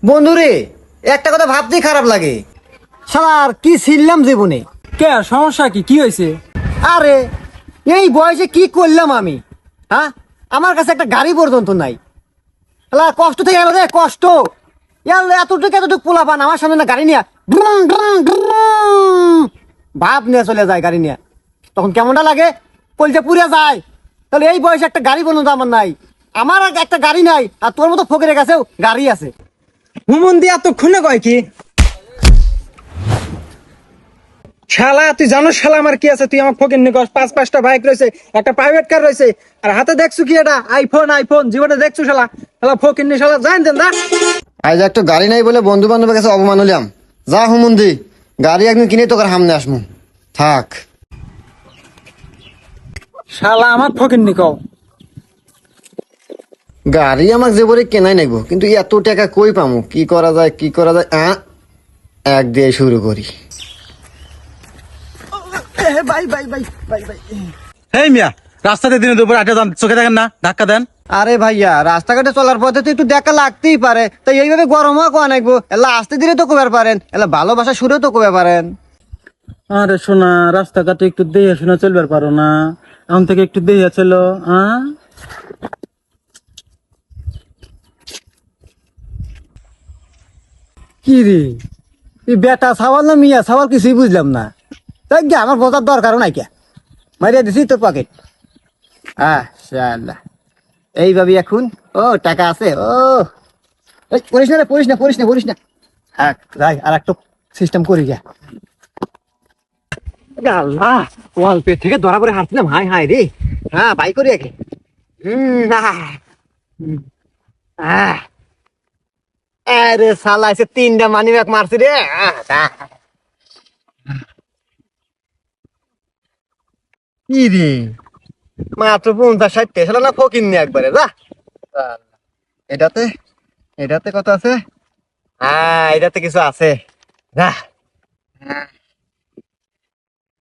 বন্ধুরে, একটা কথা ভাবতেই খারাপ লাগে। শালার কি ছিলাম জীবনে। কে সমস্যা কি হয়েছে? আরে এই বয়সে কি করলাম আমি? হ্যাঁ, আমার কাছে একটা গাড়ি পর্যন্ত নাই। শালা কষ্ট থেকে গেল রে, কষ্ট। এতটুকু পোলা পান আমার সামনে না গাড়ি নিয়ে ভাব নিয়ে চলে যায় গাড়ি নিয়ে, তখন কেমনটা লাগে? কলজা পুড়ে যায়। তাহলে এই বয়সে একটা গাড়ি পর্যন্ত আমার নাই। আমার একটা গাড়ি নাই, আর তোর মতো ফকিরের কাছেও গাড়ি আছে। হুমন দিয়া তো খুনে কয় কি? শালা তুই জানো শালা আমার কি আছে? তুই আমার ফকির নিকস 5-5টা বাইক রয়েছে, একটা প্রাইভেট কার রয়েছে, আর হাতে দেখছো কি? এটা আইফোন জীবনে দেখছো? শালা শালা ফকির নি শালা জান দেন না। আজ একটা গাড়ি নাই বলে বন্ধু বান্ধবের কাছে অপমান হলাম। যা হুমুন্দি, গাড়ি একদিন কিনে তোকে সামনে আসমু। থাক। শালা আমার ফকির নিকও গাড়ি আমাকে যে বলে কেনাই নাইবো, কিন্তু এত টাকা কই পামু? কি করা যায় এক দিয়ে শুরু করি। এই মিয়া, রাস্তাতে দিনে দুপুর আটে যান, চোখে দেখেন না? ধাক্কা দেন। আরে ভাইয়া, রাস্তাঘাটে চলার পথে তো একটু দেখা লাগতেই পারে, তাই এইভাবে গরম হওয়া কোয়া নাকবো। এলা আস্তে ধীরে তো কবার পারেন, এলা ভালোবাসা সুরে তো কবে পারেন। আরে শোনা, রাস্তাঘাটে একটু দেখে শুনে চলবার পারো না? এখন থেকে একটু দেখে চলো। কি রে, এই বেটা সাওয়াল না মিয়া সাওয়াল কিছুই বুঝলাম না। তাই কি আমার বোঝার দরকারও নাই কে? মারিয়া দিছি তোর পকেট। শালা এইভাবে এখন ও টাকা আছে। করিস না রে, করিস না। হ্যাঁ যাই, আর একটু সিস্টেম করি গা। আল্লাহ, ওয়াল পে থেকে ধরা পরে হাঁটছিলাম। হাই রে। হ্যাঁ, বাই করি আগে। আরে শালা এসে 3টা মানি ব্যাগ মারছি রে। কি রে, মাত্র 50-60 শালা না ফকির নি একবারে। যা এটাতে এটাতে কত আছে? এটাতে কিছু আছে। যা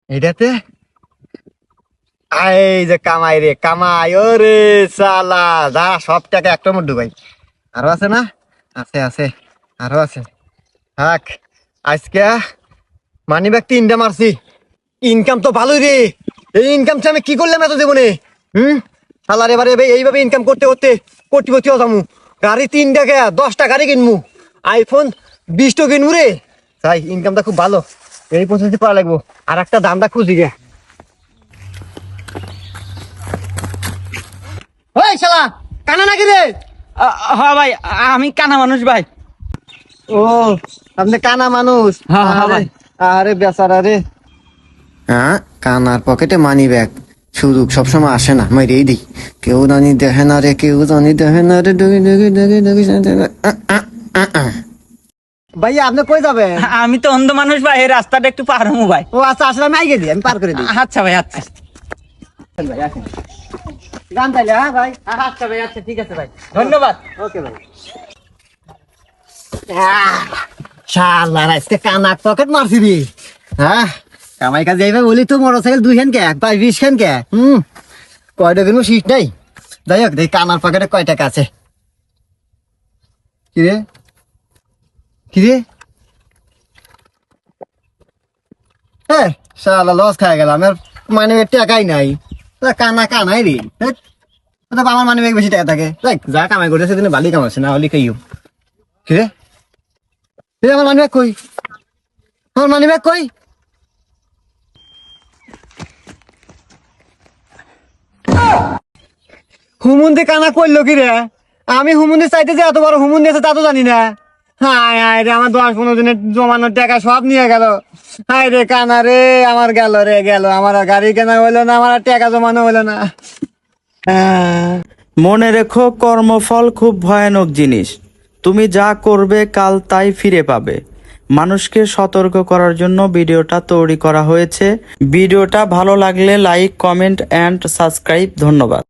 এটাতে এই যে কামাই রে, কামাই। ওরে শালা, যা সব টাকা একটা মধ্যে ঢুকাই। আরো আছে না? আছে আরো আছে। থাক, আজকে মানি ব্যাগ 3টা মারছি। ইনকাম তো ভালোই রে। এই ইনকাম আমি কি করলাম এত জীবনে? শালার এবারে এইভাবে ইনকাম করতে করতে কোটিপতি হতামু। গাড়ি 3টা 10টা গাড়ি কিনমু, আইফোন 20টা কিনমু রে। তাই ইনকামটা খুব ভালো। এই পদ্ধতি পাওয়া লাগবো। আর একটা দামটা খুঁজি গে। ওই শালা, কানা নাকি রে? হ্যাঁ ভাই, আমি কানা মানুষ ভাই। ও, আপনি কানা মানুষ? হ্যাঁ ভাই। আরে বেচারা রে। হ্যাঁ, কানার পকেটে মানি ব্যাগ। সুযোগ সবসময় আসে না, মাইরেই দিই। কেউ জানি দেখে না রে, ভাইয়া আপনি কই যাবেন? আমি তো অন্ধ মানুষ ভাই, এই রাস্তাটা একটু পার হবো ভাই। ও আচ্ছা, আসলে আমি আগে দিই, আমি পার করে দিই। আচ্ছা ভাই, আচ্ছা ভাই আসেন, গান তাইলে। হ্যাঁ ভাই, আচ্ছা ভাই, আচ্ছা ঠিক আছে ভাই, ধন্যবাদ। ওকে ভাই। শালা আজকে কানার পকেট মারছি রে। হ্যাঁ, কামাই কাজ যাইবে বলি তো মোটরসাইকেল 2 খান কে, 20 খান কে। কয়টা কিনবো শীত নাই। যাই হোক, দেখ কানার পকেটে কয় টাকা আছে। কিরে হ্যাঁ, শালা লস খাই গেলাম। আর মানে টাকাই নাই। কানাই রে। আমার মানে বেশি টাকা থাকে। দেখ যা কামাই করতে সেদিনে ভালোই কামাচ্ছে, না হলে কেউ। কিরে আমার মানি ব্যাগ কই? আমার মানি ব্যাগ কই? হুমুন্দি কানা করলো কি রে? আমি হুমুন্দি চাইতে যে এত বড় হুমুন্দি আছে তা তো জানি না। হায় রে, আমার 10-15 দিনের জমানোর টাকা সব নিয়ে গেল। হায় রে কানা রে, আমার গেল। আমার গাড়ি কেনা হইলো না, আমার টাকা জমানো হইলো না। মনে রেখো, কর্মফল খুব ভয়ানক জিনিস। তুমি যা করবে কাল তাই ফিরে পাবে। মানুষকে সতর্ক করার জন্য ভিডিওটা তৈরি করা হয়েছে। ভিডিওটা ভালো লাগলে লাইক, কমেন্ট এন্ড সাবস্ক্রাইব। ধন্যবাদ।